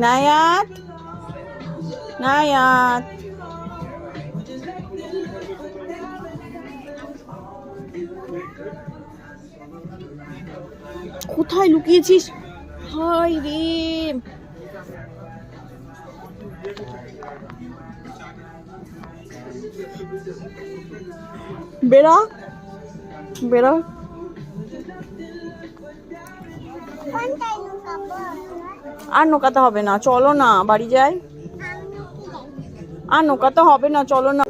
নায়াত, নায়াত, কোথায় লুকিয়েছিস? হাই রে, বেড়া বেড়া। আর নৌকাতে হবে না, চলো না বাড়ি যাই। আর নৌকাতে হবে না, চলো না।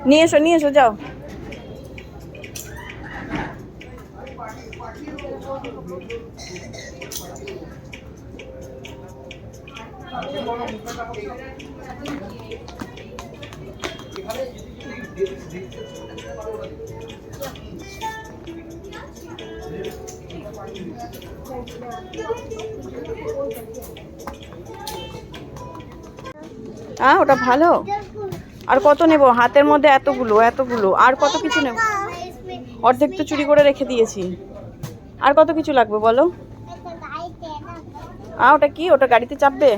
নিয়ে এসো যাও। ওটা ভালো। আর কত নেব? হাতের মধ্যে এতগুলো এতগুলো, আর কত কিছু নেব? অর্ধেক তো চুরি করে রেখে দিয়েছি। আর কত কিছু লাগবে বলো? ওটা কি? ওটা গাড়িতে চাপবে?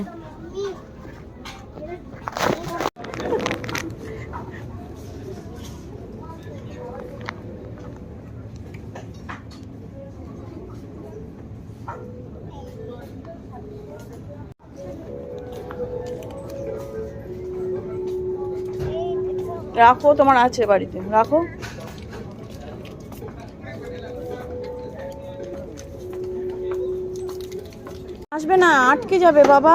রাখো, তোমার আছে বাড়িতে, রাখো। আসবে না, আটকে যাবে বাবা।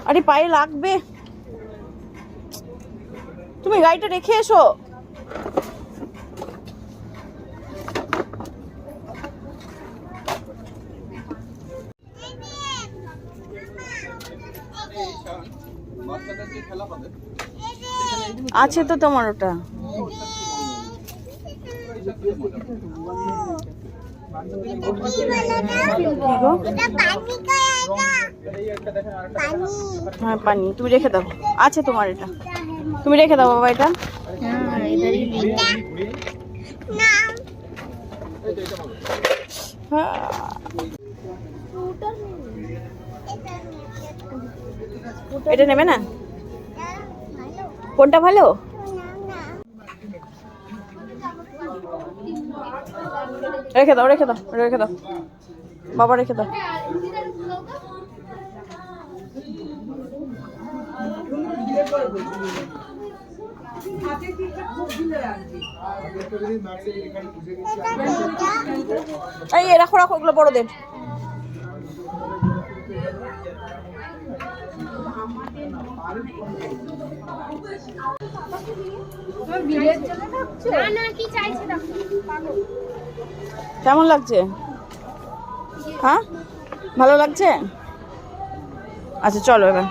আরে পায়ে লাগবে। তুমি গাড়িটা রেখে এসো। আছে তো তোমার ওটা। হ্যাঁ পানি, তুমি রেখে দাও। আছে তোমার এটা, তুমি রেখে দাও বাবা এটা। এটা নেবে না? কোনটা ভালো? রেখে দাও রেখে দাও রেখে দাও বাবা, রেখে দাও। এই রাখো রাখো, ওগুলো বড়দের। কেমন লাগছে? হ্যাঁ ভালো লাগছে? আচ্ছা চলো এবার।